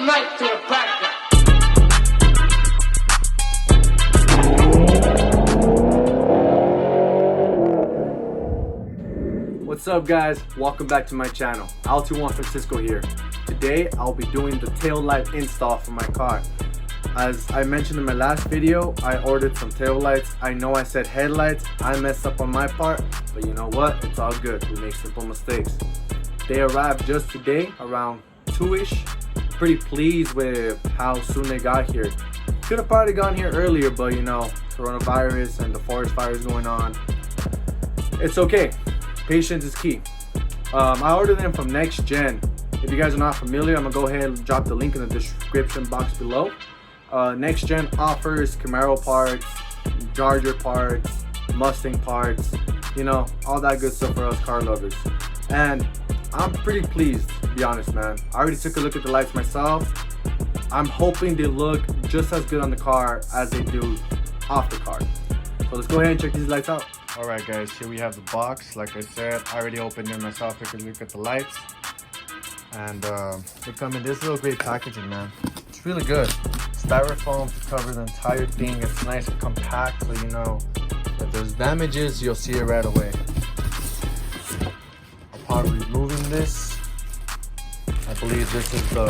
Night to the back. What's up guys, welcome back to my channel. Al21 Francisco here. Today I'll be doing the tail light install for my car. As I mentioned in my last video, I ordered some tail lights. I know I said headlights, I messed up on my part, but you know what, it's all good, we make simple mistakes. They arrived just today around 2ish. Pretty pleased with how soon they got here. Could have probably gone here earlier, but you know, coronavirus and the forest fires going on. It's okay. Patience is key. I ordered them from Next Gen. If you guys are not familiar, I'm gonna go ahead and drop the link in the description box below. Next Gen offers Camaro parts, Charger parts, Mustang parts, you know, all that good stuff for us car lovers. And I'm pretty pleased, to be honest, man. I already took a look at the lights myself. I'm hoping they look just as good on the car as they do off the car. So let's go ahead and check these lights out. Alright guys, here we have the box. Like I said, I already opened it myself. Took a look at the lights. And they come in this little great packaging, man. It's really good. Styrofoam to cover the entire thing. It's nice and compact, so you know if there's damages, you'll see it right away. Upon removing this, I believe this is the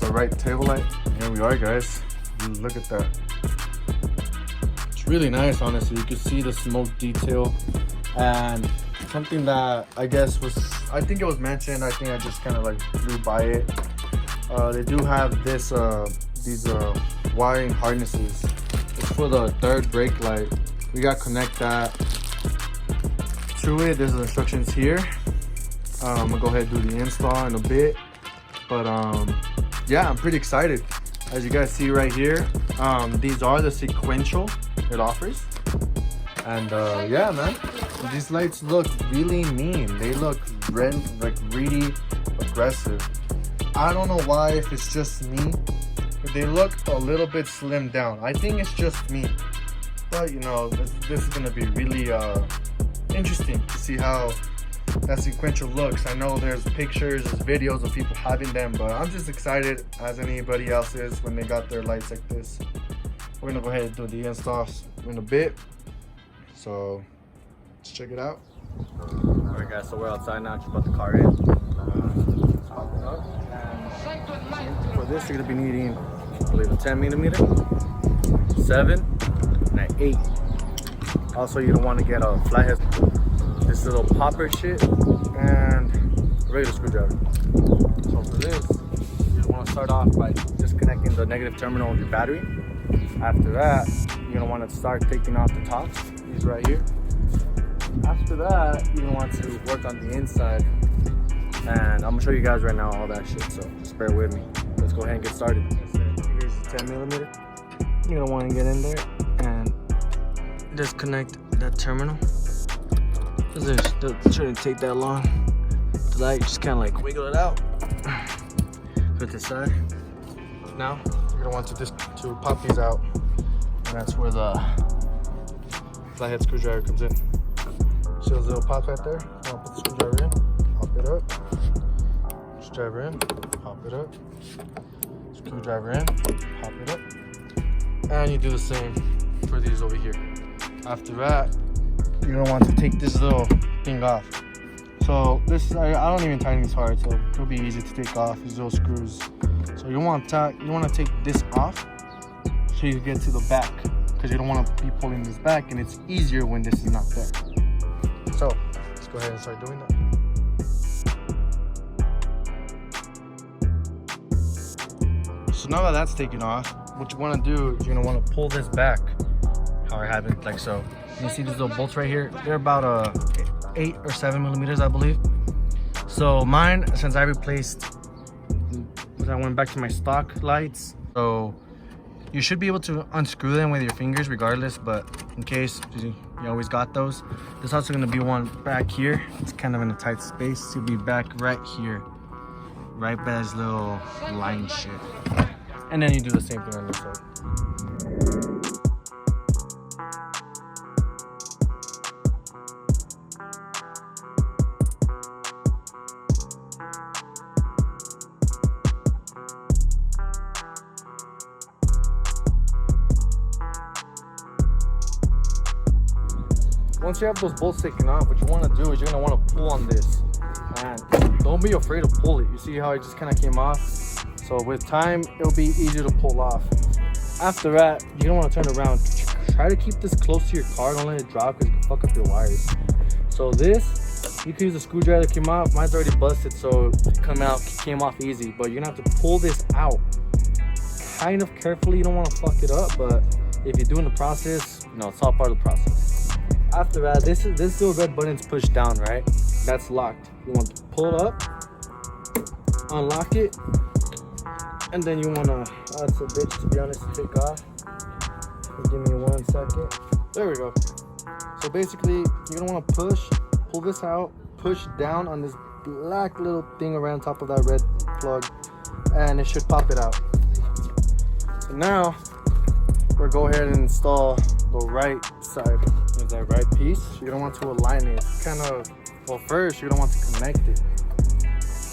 right tail light. Here we are, guys. Look at that. It's really nice, honestly. You can see the smoke detail, and something that I guess was, I think it was mentioned, I think I just kind of like flew by it. They do have this these wiring harnesses. It's for the third brake light. We got to connect that to it. There's the instructions here. I'm gonna go ahead and do the install in a bit, but yeah, I'm pretty excited. As you guys see right here, these are the sequential it offers. And yeah, man, these lights look really mean. They look like really aggressive. I don't know why, if it's just me, but they look a little bit slimmed down. I think it's just me, but you know, this is gonna be really interesting to see how that sequential looks. I know there's pictures, there's videos of people having them, but I'm just excited as anybody else is when they got their lights like this. We're gonna go ahead and do the installs in a bit, so let's check it out. All right guys, so we're outside now, just put the car in. For this, you're gonna be needing, I believe, a 10mm, 7, and an 8. Also, you're gonna want to get a flathead, this little popper shit, and a regular screwdriver. So for this, you want to start off by disconnecting the negative terminal of your battery. After that, you're gonna want to start taking off the tops, these right here. After that, you're gonna want to work on the inside, and I'm gonna show you guys right now all that shit, so just bear with me. Let's go ahead and get started. Here's the 10mm. You're gonna want to get in there and disconnect that terminal. It shouldn't take that long. The light, just kind of like wiggle it out. Put this side. Now you're gonna want to pop these out, and that's where the flathead screwdriver comes in. See those little pops right there? I'll put the screwdriver in, pop it up. Screwdriver in, pop it up. Screwdriver in, pop it up. And you do the same for these over here. After that, you're gonna want to take this little thing off. So this, I don't even tighten these hard, so it'll be easy to take off these little screws. So you want to take this off so you get to the back, because you don't want to be pulling this back, and it's easier when this is not there. So let's go ahead and start doing that. So now that that's taken off, what you want to do is you're gonna want to pull this back. How I have it, like so. You see these little bolts right here? They're about 8 or 7mm, I believe. So mine, since I replaced, I went back to my stock lights. So you should be able to unscrew them with your fingers regardless, but in case you always got those. There's also gonna be one back here. It's kind of in a tight space. It'll be back right here, right by this little line shit. And then you do the same thing on this side. once you have those bolts taken off, what you want to do is you're going to want to pull on this. And don't be afraid to pull it. You see how it just kind of came off? So with time, it'll be easier to pull off. After that, you don't want to turn around. Try to keep this close to your car. Don't let it drop because it can fuck up your wires. So this, you can use a screwdriver that came off. Mine's already busted, so it came off easy. But you're going to have to pull this out kind of carefully. You don't want to fuck it up, but if you're doing the process, you know, it's all part of the process. After that, this little red button's pushed down, right? That's locked. You want to pull it up, unlock it, and then you want to, that's a bitch to be honest, to take off. Give me 1 second. There we go. So basically, you're going to want to pull this out, push down on this black little thing around top of that red plug, and it should pop it out. So now, we'll go ahead and install the right side. Is that right piece? You're going to want to align it. Well, first, you're going to want to connect it.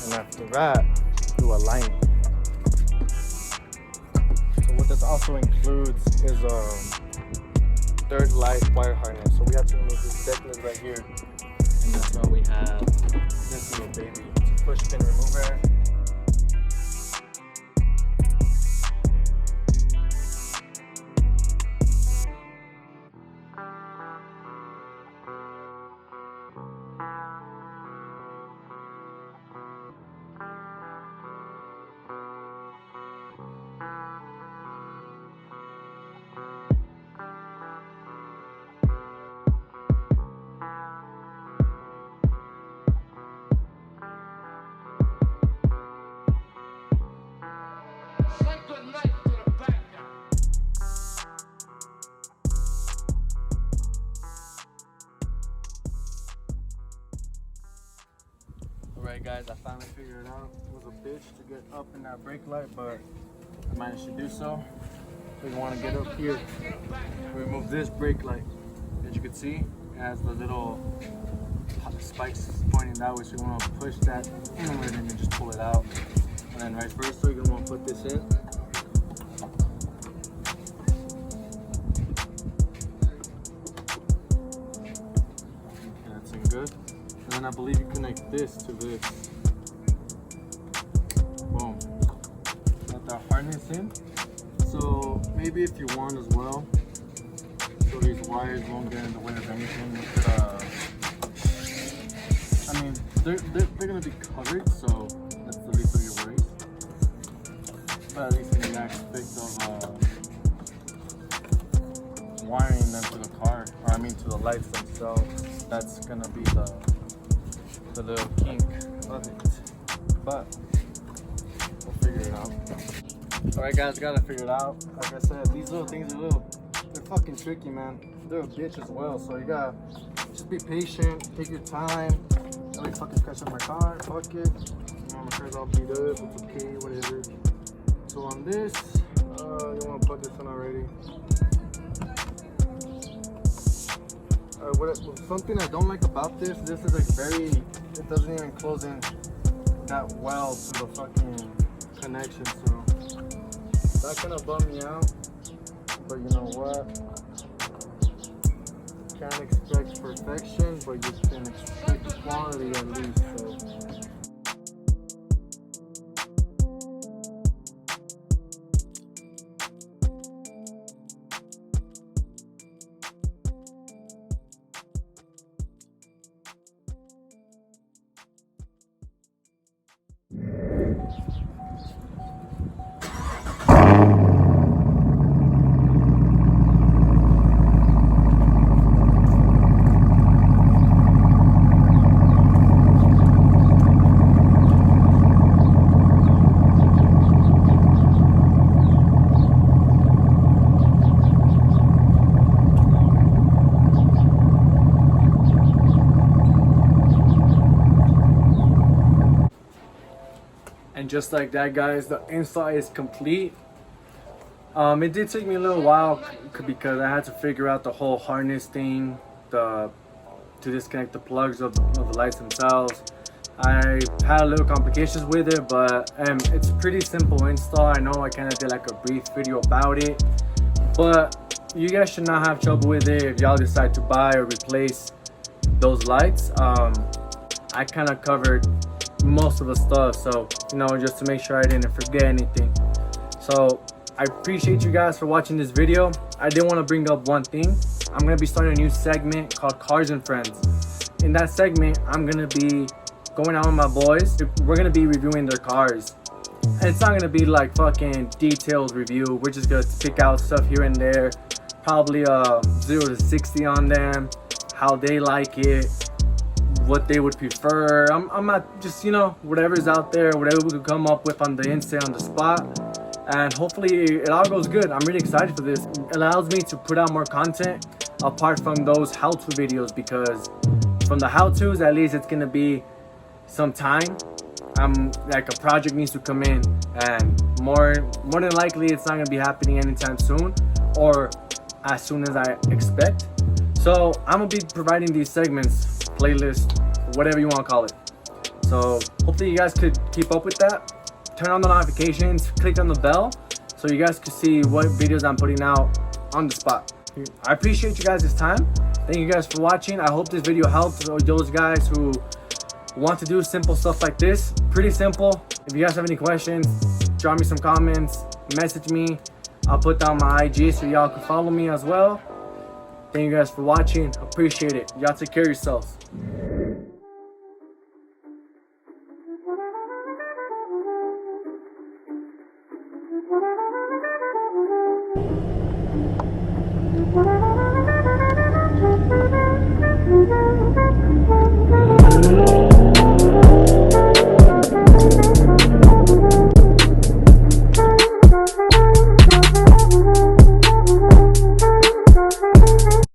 And after that, you align it. So what this also includes is third light wire harness. So we have to remove this deckness right here. And that's why we have this little baby. It's a push pin remover. Alright guys, I finally figured it out. It was a bitch to get up in that brake light, but I managed to do so. So you want to get up here, remove this brake light. As you can see, it has the little spikes pointing that way, so you want to push that inward and then just pull it out. And then vice versa, you're going to want to put this in. Okay, that's in good. And then I believe you connect this to this. Boom. Let that harness in. So maybe if you want as well, so these wires won't get in the way of anything, you could, I mean, they're gonna be covered, so that's the least of your worries. But at least in the aspect of wiring them to the car, or I mean to the lights themselves, that's gonna be the little kink of it. But we'll figure it out. Alright guys, gotta figure it out. Like I said, these little things are they're fucking tricky, man. They're a bitch as well, so you gotta just be patient, take your time. Don't be fucking crash on my car, fuck it. You know, my car's all beat up, it's okay, whatever. So on this, you wanna put this in already. Something I don't like about this is like it doesn't even close in that well to the fucking connection, so that kind of bummed me out. But you know what? Can't expect perfection, but you can expect quality at least. So. And just like that, guys, the install is complete. It did take me a little while because I had to figure out the whole harness thing, to disconnect the plugs of the lights themselves. I had a little complications with it, but it's a pretty simple install. I know I kind of did like a brief video about it, but you guys should not have trouble with it if y'all decide to buy or replace those lights. I kind of covered most of the stuff, so you know, just to make sure I didn't forget anything. So I appreciate you guys for watching this video. I did want to bring up one thing. I'm gonna be starting a new segment called Cars and Friends. In that segment, I'm gonna be going out with my boys. We're gonna be reviewing their cars, and it's not gonna be like fucking detailed review. We're just gonna pick out stuff here and there, probably 0 to 60 on them, how they like it, what they would prefer. I'm not just, you know, whatever's out there, whatever we could come up with on the instant, on the spot. And hopefully it all goes good. I'm really excited for this. It allows me to put out more content apart from those how-to videos, because from the how-tos, at least it's gonna be some time. Like a project needs to come in, and more than likely it's not gonna be happening anytime soon, or as soon as I expect. So I'm gonna be providing these segments, playlist, whatever you want to call it. So hopefully you guys could keep up with that. Turn on the notifications, click on the bell, so you guys can see what videos I'm putting out on the spot. I appreciate you guys' time. Thank you guys for watching. I hope this video helped those guys who want to do simple stuff like this. Pretty simple. If you guys have any questions, drop me some comments, message me. I'll put down my IG so y'all can follow me as well. Thank you guys for watching. Appreciate it. Y'all take care of yourselves.